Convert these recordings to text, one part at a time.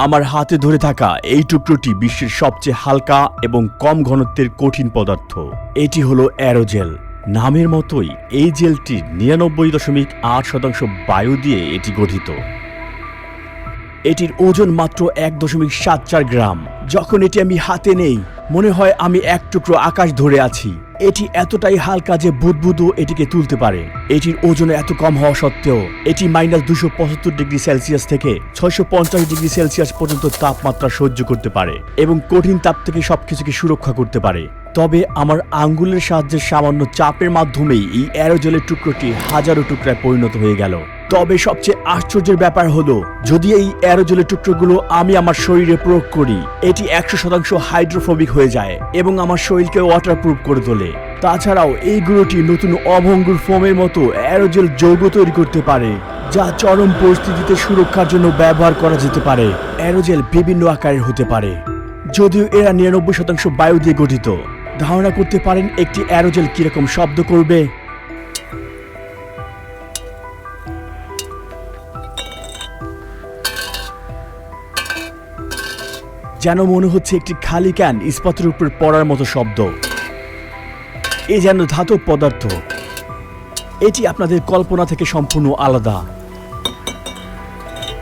আমার হাতে ধরে থাকা এই টুকরোটি বিশ্বের সবচেয়ে হালকা এবং কম ঘনত্বের কঠিন পদার্থ। এটি হলো অ্যারোজেল। নামের মতোই এই জেলটির 99.8% বায়ু দিয়ে এটি গঠিত। এটির ওজন মাত্র 1.74 গ্রাম। যখন এটি আমি হাতে নেই মনে হয় আমি এক টুকরো আকাশ ধরে আছি। এটি এতটাই হালকা যে বুদবুদও এটিকে তুলতে পারে। এটির ওজন এত কম হওয়া সত্ত্বেও এটি -275°C থেকে 650°C পর্যন্ত তাপমাত্রা সহ্য করতে পারে এবং কঠিন তাপ থেকে সবকিছুকে সুরক্ষা করতে পারে। তবে আমার আঙ্গুলের সাহায্যে সামান্য চাপের মাধ্যমেই এই অ্যারোজেলের টুকরোটি হাজারো টুকরায় পরিণত হয়ে গেল। তবে সবচেয়ে আশ্চর্যের ব্যাপার হলো, যদি এই অ্যারোজেলের টুকরোগুলো আমি আমার শরীরে প্রয়োগ করি, এটি 100% হাইড্রোফোবিক হয়ে যায় এবং আমার শরীরকে ওয়াটারপ্রুফ করে তোলে। তাছাড়াও এইগুলোটি নতুন অভঙ্গুর ফোমের মতো অ্যারোজেল যৌগ তৈরি করতে পারে, যা চরম পরিস্থিতিতে সুরক্ষার জন্য ব্যবহার করা যেতে পারে। অ্যারোজেল বিভিন্ন আকারের হতে পারে, যদিও এরা 99% বায়ু দিয়ে গঠিত। ধারণা করতে পারেন একটি অ্যারোজেল কিরকম শব্দ করবে? যেন মনে হচ্ছে একটি খালি ক্যান ইস্পাতের উপর পড়ার মতো শব্দ। এ যেন ধাতব পদার্থ। এটি আপনাদের কল্পনা থেকে সম্পূর্ণ আলাদা।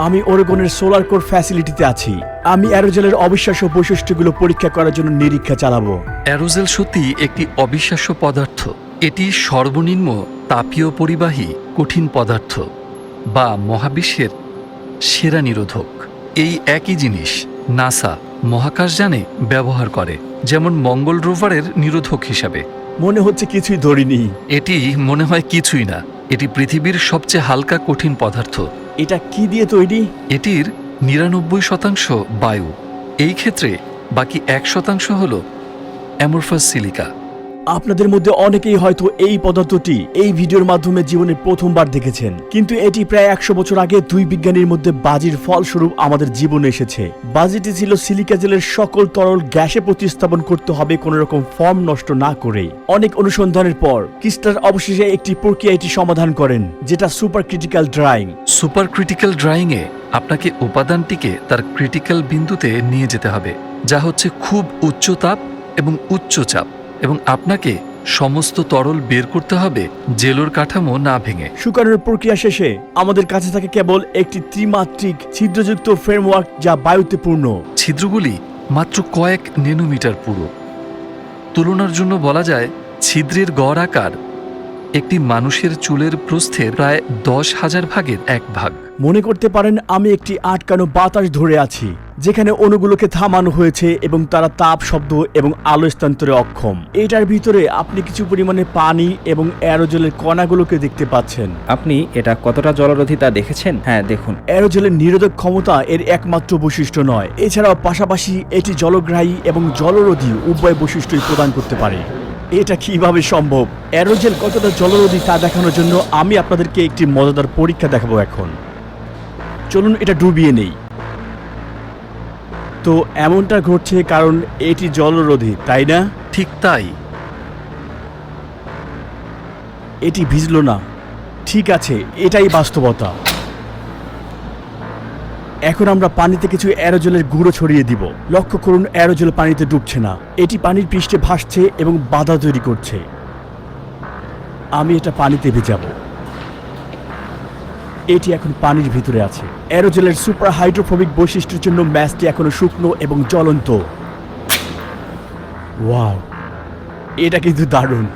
আমি ওরেগনের সোলার কোর ফ্যাসিলিটিতে আছি। আমি অ্যারোজেলের অবিশ্বাস্য বৈশিষ্ট্যগুলো পরীক্ষা করার জন্য নিরীক্ষা চালাবো। অ্যারোজেল সত্যি একটি অবিশ্বাস্য পদার্থ। এটি সর্বনিম্ন তাপীয় পরিবাহী কঠিন পদার্থ বা মহাবিশ্বের সেরা নিরোধক। এই একই জিনিস নাসা মহাকাশযানে ব্যবহার করে, যেমন মঙ্গল রোভারের নিরোধক হিসাবে। মনে হচ্ছে কিছুই ধরিনি। এটি মনে হয় কিছুই না। এটি পৃথিবীর সবচেয়ে হালকা কঠিন পদার্থ। এটা কি দিয়ে তৈরি? এটির 99% বায়ু। এই ক্ষেত্রে বাকি 1% হল অ্যামরফাস সিলিকা। আপনাদের মধ্যে অনেকেই হয়তো এই পদার্থটি এই ভিডিওর মাধ্যমে জীবনে প্রথমবার দেখেছেন, কিন্তু এটি প্রায় 100 বছর আগে দুই বিজ্ঞানীর মধ্যে বাজির ফলস্বরূপ আমাদের জীবনে এসেছে। বাজিটি ছিল সিলিকা জেলের সকল তরল গ্যাসে প্রতিস্থাপন করতে হবে কোনো রকম ফর্ম নষ্ট না করেই। অনেক অনুসন্ধানের পর ক্রিস্টাল অবশেষে একটি প্রক্রিয়া এটি সমাধান করেন, যেটা super critical drying. Super critical ড্রাইংয়ে আপনাকে উপাদানটিকে তার ক্রিটিক্যাল বিন্দুতে নিয়ে যেতে হবে, যা হচ্ছে খুব উচ্চ তাপ এবং উচ্চ চাপ, এবং আপনাকে সমস্ত তরল বের করতে হবে জেলোর কাঠামো না ভেঙে। শুকানোর প্রক্রিয়া শেষে আমাদের কাছে থাকে কেবল একটি ত্রিমাত্রিক ছিদ্রযুক্ত ফ্রেমওয়ার্ক, যা বায়ুতে পূর্ণ। ছিদ্রগুলি মাত্র কয়েক ন্যানোমিটার পুরো। তুলনার জন্য বলা যায় ছিদ্রের গড় আকার একটি মানুষের চুলের প্রস্থের প্রায় 10,000 ভাগের 1 ভাগ। মনে করতে পারেন আমি একটি আটকানো বাতাস ধরে আছি, যেখানে অণুগুলোকে থামানো হয়েছে এবং তারা তাপ, শব্দ এবং আলো স্থানান্তরে অক্ষম। এটার ভিতরে আপনি কিছু পরিমাণে পানি এবং অ্যারোজেলের কণাগুলোকে দেখতে পাচ্ছেন। আপনি এটা কতটা জলরোধী তা দেখেছেন? হ্যাঁ, দেখুন। অ্যারোজেলের নিরোধক ক্ষমতা এর একমাত্র বৈশিষ্ট্য নয়, এছাড়াও পাশাপাশি এটি জলগ্রাহী এবং জলরোধী উভয় বৈশিষ্ট্যই প্রদান করতে পারে। এটা কিভাবে সম্ভব? অ্যারোজেল কতটা জলরোধী তা দেখানোর জন্য আমি আপনাদেরকে একটি মজাদার পরীক্ষা দেখাবো এখন। চলুন এটা ডুবিয়ে নেই। তো এমনটা ঘটছে কারণ এটি জলরোধী, তাই না? ঠিক তাই। এটি ভিজল না। ঠিক আছে, এটাই বাস্তবতা। এখন আমরা পানিতে কিছু অ্যারোজেলের গুঁড়ো ছড়িয়ে দিব। লক্ষ্য করুন, অ্যারোজেল পানিতে ডুবছে না, এটি পানির পৃষ্ঠে ভাসছে এবং বাধা তৈরি করছে। আমি এটা পানিতে ভেজাবো। এটি এখন পানির ভিতরে আছে। অ্যারোজেলের সুপার হাইড্রোফোবিক বৈশিষ্ট্যের জন্য ম্যাচটি এখনো শুকনো এবং জ্বলন্ত। ওয়াও, এটা কিন্তু দারুণ।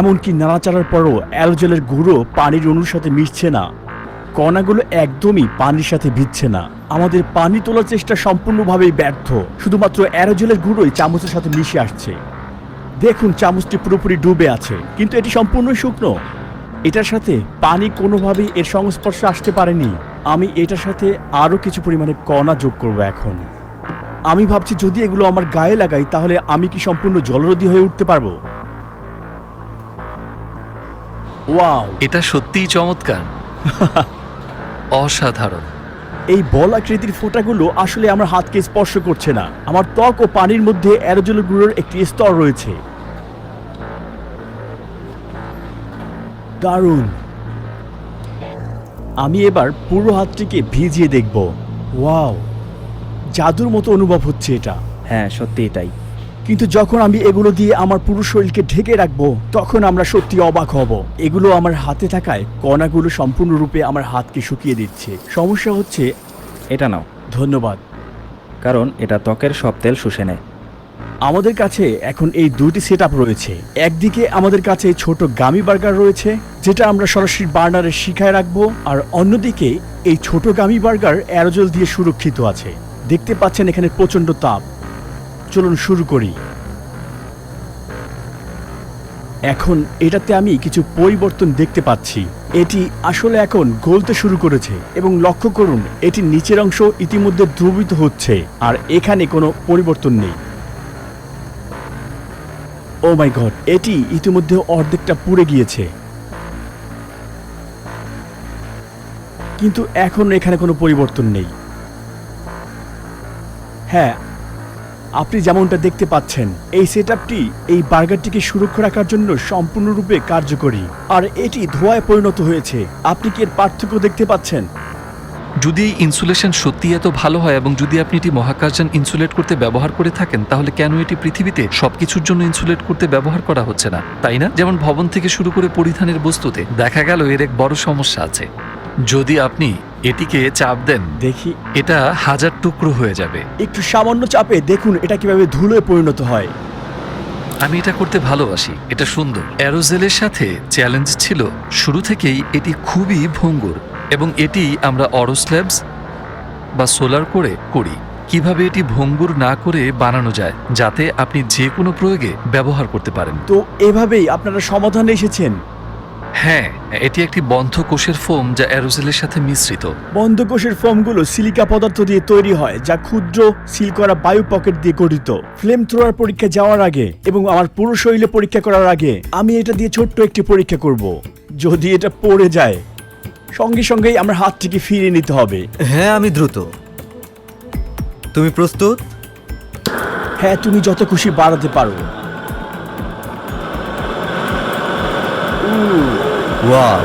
এমনকি নাড়াচাড়ার পরও অ্যারোজেলের গুঁড়ো পানির অণুর সাথে মিশছে না। কণাগুলো একদমই পানির সাথে ভিজছে না। আমাদের পানি তোলার চেষ্টা সম্পূর্ণভাবেই ব্যর্থ। শুধুমাত্র অ্যারোজেলের গুঁড়োই চামচের সাথে মিশে আসছে। দেখুন, চামচটি পুরোপুরি ডুবে আছে, কিন্তু এটি সম্পূর্ণ শুকনো। এটার সাথে পানি কোনোভাবেই এর সংস্পর্শে আসতে পারেনি। আমি এটার সাথে আরও কিছু পরিমাণে কণা যোগ করব এখন। আমি ভাবছি যদি এগুলো আমার গায়ে লাগাই তাহলে আমি কি সম্পূর্ণ জলরোধী হয়ে উঠতে পারবো? ওয়াও, এটা সত্যিই চমৎকার। অসাধারণ। এই বল আকৃতির ফোঁটাগুলো আসলে আমার হাতকে স্পর্শ করছে না। আমার ত্বক ও পানির মধ্যে অ্যারোজেল গুঁড়োর একটি স্তর রয়েছে। দারুণ। আমি এবার পুরো হাতটিকে ভিজিয়ে দেখব। ওয়াও, জাদুর মতো অনুভব হচ্ছে এটা। হ্যাঁ, সত্যিই তাই। কিন্তু যখন আমি এগুলো দিয়ে আমার পুরো শরীরকে ঢেকে রাখবো তখন আমরা সত্যি অবাক হব। এগুলো আমার হাতে থাকায় কণাগুলো সম্পূর্ণরূপে আমার হাতকে শুকিয়ে দিচ্ছে। সমস্যা হচ্ছে, এটা নাও, ধন্যবাদ। কারণ এটা ত্বকের সব তেল শুষে নেয়। আমাদের কাছে এখন এই দুটি সেটআপ রয়েছে। একদিকে আমাদের কাছে ছোট গামি বার্গার রয়েছে, যেটা আমরা সরাসরি বার্নারে শিখায় রাখবো, আর অন্যদিকে এই ছোট গামি বার্গার অ্যারোজেল দিয়ে সুরক্ষিত আছে। দেখতে পাচ্ছেন এখানে প্রচন্ড তাপ। চলুন শুরু করি। এখন এটাতে আমি কিছু পরিবর্তন দেখতে পাচ্ছি। এটি আসলে এখন গলতে শুরু করেছে এবং লক্ষ্য করুন এটির নিচের অংশ ইতিমধ্যে দ্রবীভূত হচ্ছে আর এখানে কোনো পরিবর্তন নেই। ও মাই গড, এটি ইতিমধ্যে অর্ধেকটা পুড়ে গিয়েছে, কিন্তু এখন এখানে কোনো পরিবর্তন নেই। হ্যাঁ, আপনি যেমনটা দেখতে পাচ্ছেন এই সেটআপটি এই বার্গারটিকে সুরক্ষা রাখার জন্য সম্পূর্ণরূপে কার্যকরী, আর এটি ধোঁয়ায় পরিণত হয়েছে। আপনি কি এর পার্থক্য দেখতে পাচ্ছেন? যদি ইনসুলেশন সত্যি এত ভালো হয় এবং যদি আপনি এটি মহাকাশযান ইনসুলেট করতে ব্যবহার করে থাকেন, তাহলে কেন এটি পৃথিবীতে সবকিছুর জন্য ইনসুলেট করতে ব্যবহার করা হচ্ছে না, তাই না? যেমন ভবন থেকে শুরু করে পরিধানের বস্তুতে দেখা গেল এর এক বড় সমস্যা আছে। যদি আপনি এটিকে চাপ দেন, দেখি, এটা 1000 টুকরো হয়ে যাবে। একটু সামান্য চাপে দেখুন এটা কিভাবে ধুলোয় পরিণত হয়। আমি এটা করতে ভালোবাসি, এটা সুন্দর। অ্যারোজেলের সাথে চ্যালেঞ্জ ছিল শুরু থেকেই এটি খুবই ভঙ্গুর, এবং এটি আমরা অরোস্ল্যাবস বা সোলার করে করি। কিভাবে এটি ভঙ্গুর না করে বানানো যায় যাতে আপনি যে কোনো প্রয়োগে ব্যবহার করতে পারেন। তো এভাবেই আপনারা সমাধানে এসেছেন? হ্যাঁ, এটি একটি বন্ধ কোষের ফোম যা অ্যারোজেলের সাথে মিশ্রিত। বন্ধকোষের ফোমগুলো সিলিকা পদার্থ দিয়ে তৈরি হয়, যা ক্ষুদ্র সিল করা বায়ু পকেট দিয়ে গঠিত। ফ্লেম থ্রোয়ার পরীক্ষা যাওয়ার আগে এবং আমার পুরো শরীরে পরীক্ষা করার আগে আমি এটা দিয়ে ছোট্ট একটি পরীক্ষা করব। যদি এটা পড়ে যায়, সঙ্গে সঙ্গেই আমার হাতটিকে ফিরিয়ে নিতে হবে। হ্যাঁ, আমি দ্রুত। তুমি প্রস্তুত? হ্যাঁ, তুমি যত খুশি বাড়াতে পারো। ওয়াও,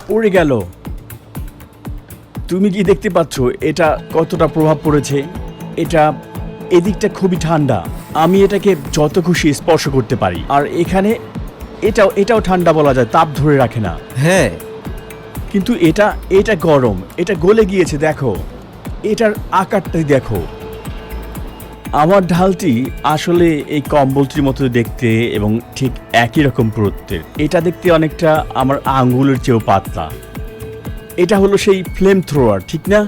পড়ে গেল। তুমি কি দেখতে পাচ্ছ এটা কতটা প্রভাব পড়েছে? এটা এদিকটা খুবই ঠান্ডা, আমি এটাকে যত খুশি স্পর্শ করতে পারি। আর এখানে এটাও ঠান্ডা বলা যায়, তাপ ধরে রাখে না। হ্যাঁ, কিন্তু এটা গরম, এটা গলে গিয়েছে। দেখো এটার আকারটাই দেখো। আমার ঢালটি আসলে এই কম্বলটির মতো দেখতে এবং ঠিক একই রকম পুরুত্বের। এটা দেখতে অনেকটা আমার আঙ্গুলের চেয়েও পাতলা। এটা হলো সেই ফ্লেম থ্রোয়ার, ঠিক না?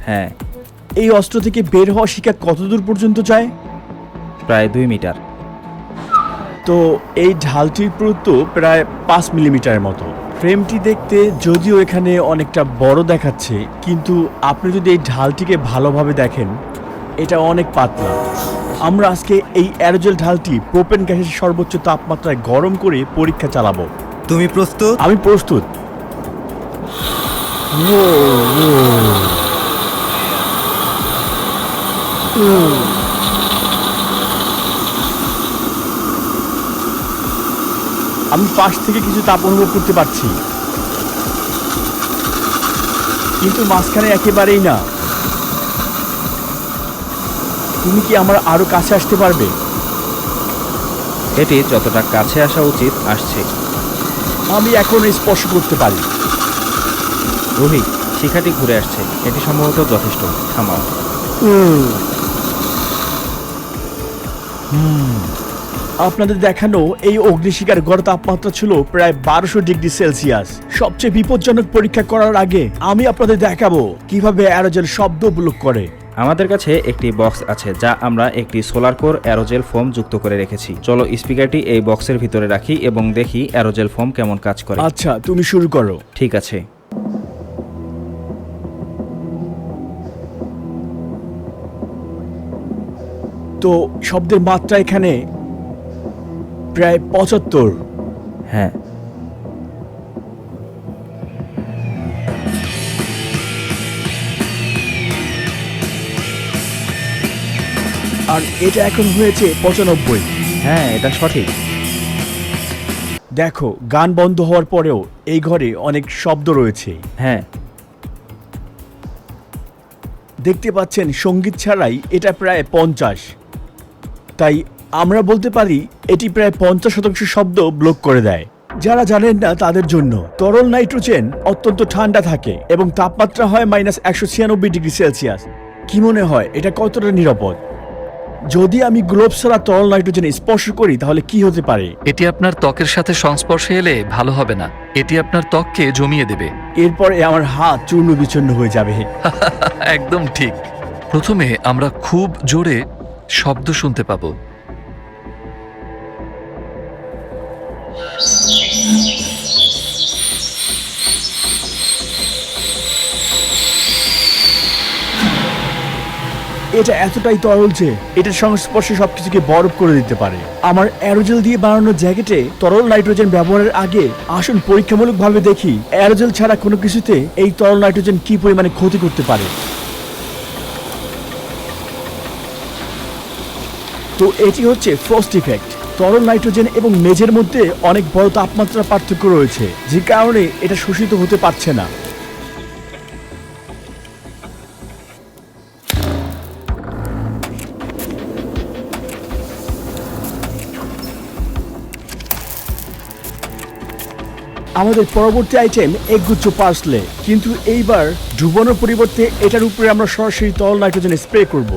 হ্যাঁ, এই অস্ত্র থেকে বের হওয়া শিকা কতদূর পর্যন্ত যায়? প্রায় 2 মিটার। তো এই ঢালটির পুরুত্ব প্রায় 5 মিলিমিটারের মতো। ফ্রেমটি দেখতে যদিও এখানে অনেকটা বড় দেখাচ্ছে, কিন্তু আপনি যদি এই ঢালটিকে ভালোভাবে দেখেন এটা অনেক পাতলা। আমরা আজকে এই অ্যারোজেল ঢালটি প্রোপেন গ্যাসের সর্বোচ্চ তাপমাত্রায় গরম করে পরীক্ষা চালাবো। তুমি প্রস্তুত? আমি প্রস্তুত। আমি পাশ থেকে কিছু তাপ অনুভব করতে পারছি, কিন্তু মাঝখানে একেবারেই না। তুমি কি আমার আরো কাছে আসতে পারবে? এটি যতটা কাছে আসা উচিত আসছে। আমি এখন স্পর্শ করতে পারি। রোহিত, শিখাটি ঘুরে আসছে। এটি সম্ভবত যথেষ্ট। থামাও। আপনাদের দেখানো এই অগ্নিশিখার গড় তাপমাত্রা ছিল প্রায় 1200 ডিগ্রি সেলসিয়াস। সবচেয়ে বিপজ্জনক পরীক্ষা করার আগে আমি আপনাদের দেখাবো কিভাবে অ্যারোজেল শব্দ ব্লক করে। আমাদের কাছে একটি বক্স আছে যা আমরা একটি সোলার কোর অ্যারোজেল ফোম যুক্ত করে রেখেছি। চলো স্পিকারটি এই বক্সের ভিতরে রাখি এবং দেখি অ্যারোজেল ফোম কেমন কাজ করে। আচ্ছা, তুমি শুরু করো। ঠিক আছে। তো শব্দের মাত্রা এখানে প্রায় 75। হ্যাঁ, আর এটা এখন হয়েছে 95। হ্যাঁ, এটা সঠিক। দেখো, গান বন্ধ হওয়ার পরেও এই ঘরে অনেক শব্দ রয়েছে। হ্যাঁ, দেখতে পাচ্ছেন সঙ্গীত ছাড়াই এটা প্রায় 50। তাই আমরা বলতে পারি এটি প্রায় 50% শব্দ ব্লক করে দেয়। যারা জানেন না তাদের জন্য তরল নাইট্রোজেন অত্যন্ত ঠান্ডা থাকে এবং তাপমাত্রা হয় -196°C। কি মনে হয় এটা কতটা নিরাপদ? যদি আমি গ্লোভস ছাড়া তরল নাইট্রোজেন স্পর্শ করি তাহলে কি হতে পারে? এটি আপনার ত্বকের সাথে সংস্পর্শে এলে ভালো হবে না। এটি আপনার ত্বককে জমিয়ে দেবে। এরপরে আমার হাত চূর্ণ বিচূর্ণ হয়ে যাবে। একদম ঠিক। প্রথমে আমরা খুব জোরে শব্দ শুনতে পাবো। এটা এতটাই তরল যে এটার সংস্পর্শে সবকিছুকে বরফ করে দিতে পারে। আমার অ্যারোজেল দিয়ে বানানো জ্যাকেটে তরল নাইট্রোজেন ব্যবহারের আগে আসুন পরীক্ষামূলকভাবে দেখি অ্যারোজেল ছাড়া কোনো কিছুতে এই তরল নাইট্রোজেন কি পরিমাণে ক্ষতি করতে পারে। তো এটি হচ্ছে ফ্রস্ট ইফেক্ট। তরল নাইট্রোজেন এবং মেঝের মধ্যে অনেক বড় তাপমাত্রার পার্থক্য রয়েছে, যে কারণে এটা শোষিত হতে পারছে না। আমাদের পরবর্তী আইটেম একগুচ্ছ পার্সলে, কিন্তু এইবার ডুবানোর পরিবর্তে এটার উপরে আমরা সরাসরি তরল নাইট্রোজেন স্প্রে করব।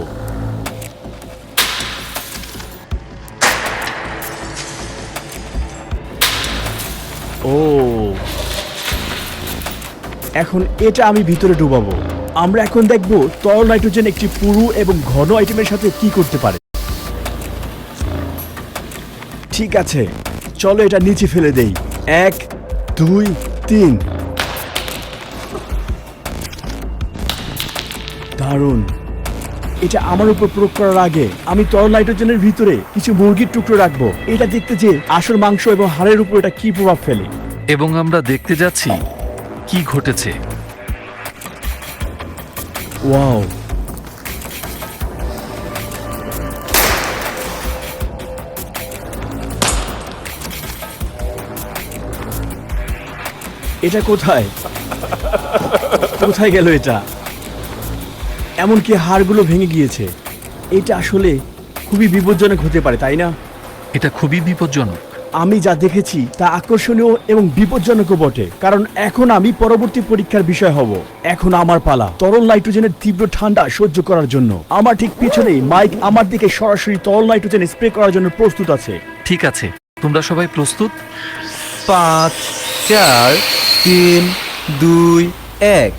ও, এখন এটা আমি ভিতরে ডুবাবো। আমরা এখন দেখব তরল নাইট্রোজেন একটি পুরু এবং ঘন আইটেমের সাথে কি করতে পারে। ঠিক আছে, চলো এটা নিচে ফেলে দেই। 1 2 3। দারুণ। এটা আমার উপর প্রয়োগ করার আগে আমি তরল নাইট্রোজেনের ভিতরে কিছু মুরগির টুকরো রাখবো। এটা দেখতে যে আসল মাংস এবং হাড়ের উপর এটা কি প্রভাব ফেলে। এবং আমরা দেখতে যাচ্ছি কি ঘটেছে। ওয়াও, এটা কোথায় কোথায় গেল এটা? এমনকি হাড়গুলো ভেঙে গিয়েছে। এটা আসলে খুবই বিপজ্জনক হতে পারে, তাই না? এটা খুবই বিপজ্জনক। আমি যা দেখেছি তা আকর্ষণীয় এবং বিপজ্জনকও বটে, কারণ এখন আমি পরবর্তী পরীক্ষার বিষয় হব। এখন আমার পালা তরল নাইট্রোজেনের তীব্র ঠান্ডা সহ্য করার জন্য। আমার ঠিক পিছনেই মাইক আমার দিকে সরাসরি তরল নাইট্রোজেন স্প্রে করার জন্য প্রস্তুত আছে। ঠিক আছে, তোমরা সবাই প্রস্তুত? 5 4 3 2 1।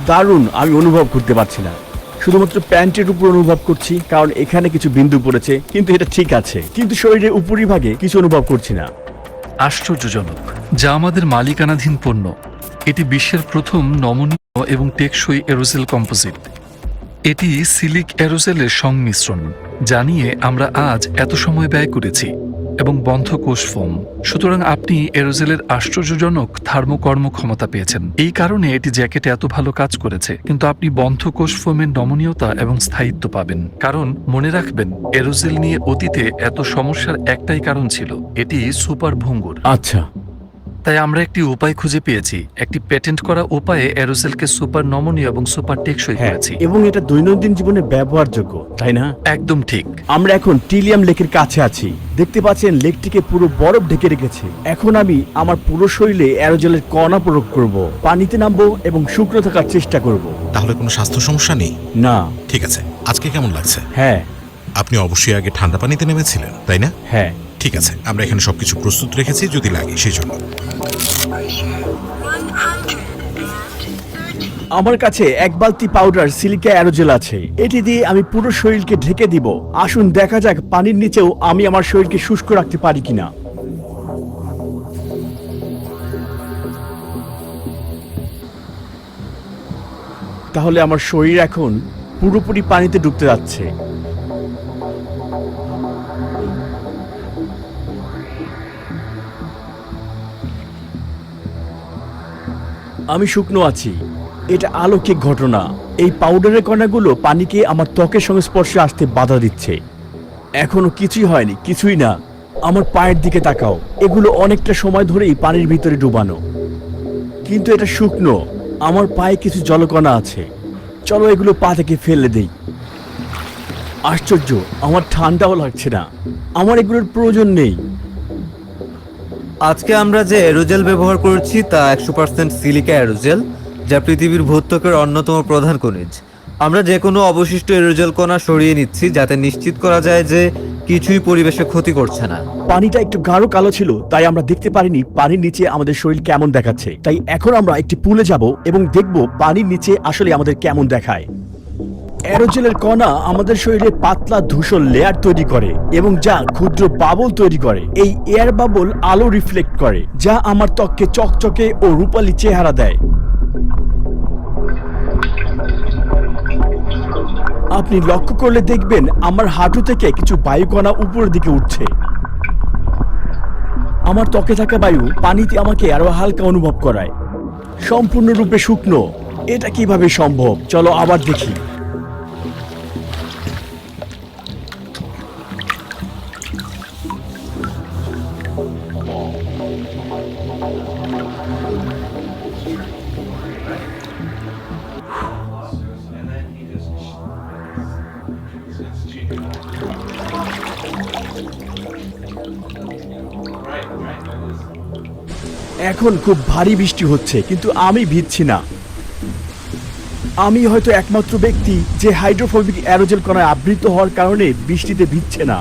দারুণ। আমি অনুভব করতে পারছি না, শুধুমাত্র প্যান্টের উপর অনুভব করছি, কারণ এখানে কিছু বিন্দু পড়েছে। কিন্তু এটা ঠিক আছে, কিন্তু শরীরের উপরিভাগে কিছু অনুভব করছি না। আশ্চর্যজনক। যা আমাদের মালিকানাধীন পণ্য। এটি বিশ্বের প্রথম নমনীয় এবং টেকসই এরোজেল কম্পোজিট। এটি সিলিক এরোজেলের সংমিশ্রণ, যা নিয়ে আমরা আজ এত সময় ব্যয় করেছি, এবং বন্ধ কোষ ফোম। সুতরাং আপনি এরোজেলের আশ্চর্যজনক থার্মোকর্ম ক্ষমতা পেয়েছেন। এই কারণে এটি জ্যাকেটে এত ভালো কাজ করেছে। কিন্তু আপনি বন্ধ কোষ ফোমের নমনীয়তা এবং স্থায়িত্ব পাবেন। কারণ মনে রাখবেন, এরোজেল নিয়ে অতীতে এত সমস্যার একটাই কারণ ছিল, এটি সুপার ভঙ্গুর। আচ্ছা, তাই আমরা একটি উপায় খুঁজে পেয়েছি। একটি পেটেন্ট করা উপায়ে এরোজেলকে সুপার নমনীয় এবং সুপার টেকসই হ্যাঁ, করেছি। এবং এটা দৈনন্দিন জীবনে ব্যবহারযোগ্য, তাই না? একদম ঠিক। আমরা এখন টিলিয়াম লেকের কাছে আছি। দেখতে পাচ্ছেন লেকটিকে পুরো বরফ ঢেকে রেখেছে। এখন আমি আমার পুরো শরীরে অ্যারোজেলের কণা প্রয়োগ করব, পানিতে নামবো এবং শুকনো থাকার চেষ্টা করব। তাহলে কোনো স্বাস্থ্য সমস্যা নেই? না। ঠিক আছে, আজকে কেমন লাগছে? হ্যাঁ আপনি অবশ্যই আগে ঠান্ডা পানিতে নেমেছিলেন, তাই না? হ্যাঁ। ঠিক আছে, আমরা এখানে সবকিছু প্রস্তুত রেখেছি যদি লাগে সেই জন্য। আমার কাছে 1 বালতি পাউডার সিলিকা অ্যারোজেল আছে। এটি দিয়ে আমি পুরো শরীরকে ঢেকে দিব। আসুন দেখা যাক পানির নিচেও আমি আমার শরীরকে শুষ্ক রাখতে পারি কিনা। তাহলে আমার শরীর এখন পুরোপুরি পানিতে ডুবতে যাচ্ছে। আমি শুকনো আছি। এটা অলৌকিক ঘটনা। এই পাউডারের কণাগুলো পানিকে আমার ত্বকের সংস্পর্শে আসতে বাধা দিচ্ছে। এখনো কিছুই হয়নি, কিছুই না। আমার পায়ের দিকে তাকাও, এগুলো অনেকটা সময় ধরেই পানির ভিতরে ডুবানো, কিন্তু এটা শুকনো। আমার পায়ে কিছু জলকণা আছে। চলো এগুলো পা থেকে ফেলে দেই। আশ্চর্য, আমার ঠান্ডাও লাগছে না। আমার এগুলোর প্রয়োজন নেই। আজকে আমরা যে অ্যারোজেল ব্যবহার করছি তা 100% সিলিকা অ্যারোজেল, যা পৃথিবীর ভূত্বকের অন্যতম প্রধান খনিজ। আমরা যে কোনো অবশিষ্ট অ্যারোজেল কণা সরিয়ে নিচ্ছি যাতে নিশ্চিত করা যায় যে কিছুই পরিবেশে ক্ষতি করছে না। পানিটা একটু গাঢ় কালো ছিল, তাই আমরা দেখতে পারিনি পানির নিচে আমাদের শরীর কেমন দেখাচ্ছে। তাই এখন আমরা একটি পুলে যাব এবং দেখব পানির নিচে আসলে আমাদের কেমন দেখায়। অ্যারোজেলের কণা আমাদের শরীরে পাতলা ধূসর লেয়ার তৈরি করে এবং যা ক্ষুদ্র বাবল তৈরি করে। এই এয়ার বাবল আলো রিফ্লেক্ট করে, যা আমার ত্বককে চকচকে ও রূপালী চেহারা দেয়। আপনি লক্ষ্য করলে দেখবেন আমার হাঁটু থেকে কিছু বায়ুকণা উপরের দিকে উঠছে। আমার ত্বকে থাকা বায়ু পানিতে আমাকে আরো হালকা অনুভব করায়। সম্পূর্ণরূপে শুকনো। এটা কিভাবে সম্ভব? চলো আবার দেখি। এখন খুব ভারী বৃষ্টি হচ্ছে, কিন্তু আমি ভিজছি না। আমি হয়তো একমাত্র ব্যক্তি যে হাইড্রোফোবিক অ্যারোজেল কণায় আবৃত হওয়ার কারণে বৃষ্টিতে ভিজছে না।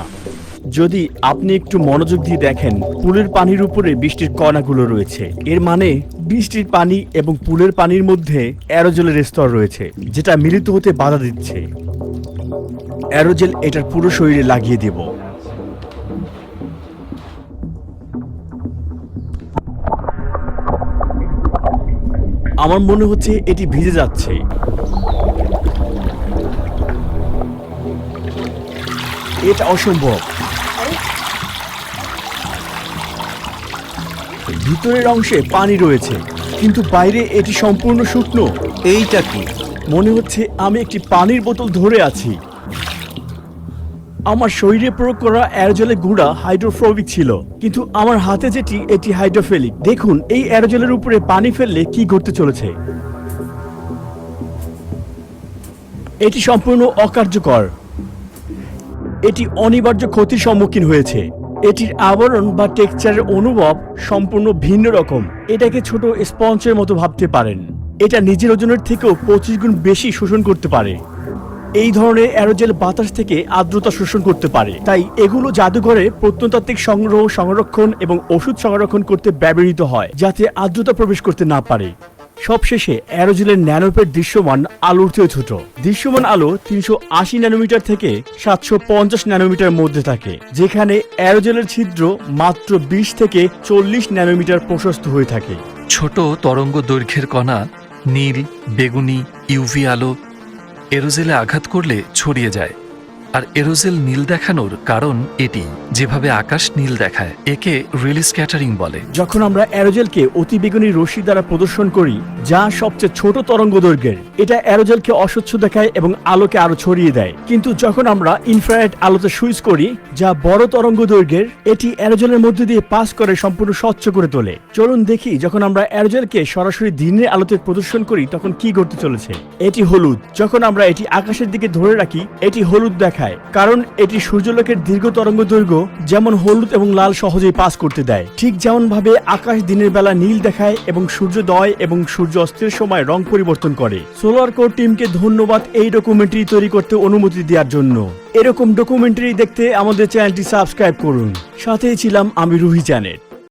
যদি আপনি একটু মনোযোগ দিয়ে দেখেন, পুলের পানির উপরে বৃষ্টির কণাগুলো রয়েছে। এর মানে বৃষ্টির পানি এবং পুলের পানির মধ্যে অ্যারোজেলের স্তর রয়েছে, যেটা মিলিত হতে বাধা দিচ্ছে। অ্যারোজেল এটার পুরো শরীরে লাগিয়ে দেব। আমার মনে হচ্ছে এটি ভিজে যাচ্ছে। এটা অসম্ভব। ভিতরের অংশে পানি রয়েছে, কিন্তু বাইরে এটি সম্পূর্ণ শুকনো। এইটা কি? মনে হচ্ছে আমি একটি পানির বোতল ধরে আছি। আমার শরীরে প্রয়োগ করা অ্যারোজেলের গুঁড়া হাইড্রোফোবিক ছিল, কিন্তু আমার হাতে যেটি এটি হাইড্রোফিলিক। দেখুন এই অ্যারোজেলের উপরে পানি ফেললে কি ঘটতে চলেছে। এটি সম্পূর্ণ অকার্যকর। এটি অনিবার্য ক্ষতির সম্মুখীন হয়েছে। এটির আবরণ বা টেক্সচারের অনুভব সম্পূর্ণ ভিন্ন রকম। এটাকে ছোট স্পঞ্জের মতো ভাবতে পারেন। এটা নিজের ওজনের থেকেও 25 গুণ বেশি শোষণ করতে পারে। এই ধরনের অ্যারোজেল বাতাস থেকে আর্দ্রতা শোষণ করতে পারে, তাই এগুলো জাদুঘরে প্রত্নতাত্ত্বিক সংগ্রহ, সংরক্ষণ এবং ওষুধ সংরক্ষণ করতে ব্যবহৃত হয়, যাতে আর্দ্রতা প্রবেশ করতে না পারে। সবশেষে অ্যারোজেলের ন্যানোপের দৃশ্যমান আলোর চেয়ে ছোট। দৃশ্যমান আলো 380 ন্যানোমিটার থেকে 750 ন্যানোমিটার মধ্যে থাকে, যেখানে অ্যারোজেলের ছিদ্র মাত্র 20 থেকে 40 ন্যানোমিটার প্রশস্ত হয়ে থাকে। ছোট তরঙ্গ দৈর্ঘ্যের কণা নীল, বেগুনি, ইউভি আলো এরোজেলে আঘাত করলে ছড়িয়ে যায়। আর এরোজেল নীল দেখানোর কারণ এটি, যেভাবে আকাশ নীল দেখায়, একে রিলি স্ক্যাটারিং বলে। যখন আমরা অ্যারোজেলকে অতিবেগুনি রশ্মি দ্বারা প্রদর্শন করি, যা সবচেয়ে ছোট তরঙ্গ দৈর্ঘ্যের, এটা অ্যারোজেলকে অস্বচ্ছ দেখায় এবং আলোকে আরো ছড়িয়ে দেয়। কিন্তু যখন আমরা ইনফ্রারেড আলোতে সুইচ করি, যা বড় তরঙ্গ দৈর্ঘ্যের, এটি অ্যারোজেলের মধ্যে দিয়ে পাস করে সম্পূর্ণ স্বচ্ছ করে তোলে। চলুন দেখি যখন আমরা অ্যারোজেলকে সরাসরি দিনের আলোতে প্রদর্শন করি তখন কি ঘটতে চলেছে। এটি হলুদ। যখন আমরা এটি আকাশের দিকে ধরে রাখি, এটি হলুদ দেখায়, কারণ এটি সূর্যালোকের দীর্ঘ তরঙ্গ দৈর্ঘ্য যেমন হলুদ এবং লাল সহজেই পাস করতে দেয়। ঠিক যেমন ভাবে আকাশ দিনের বেলা নীল দেখায় এবং সূর্যোদয় এবং সূর্য অস্তের সময় রং পরিবর্তন করে। সোলার কোর টিমকে ধন্যবাদ এই ডকুমেন্টারি তৈরি করতে অনুমতি দেওয়ার জন্য। এরকম ডকুমেন্টারি দেখতে আমাদের চ্যানেলটি সাবস্ক্রাইব করুন। সাথেই ছিলাম আমি রুহি চ্যানেল।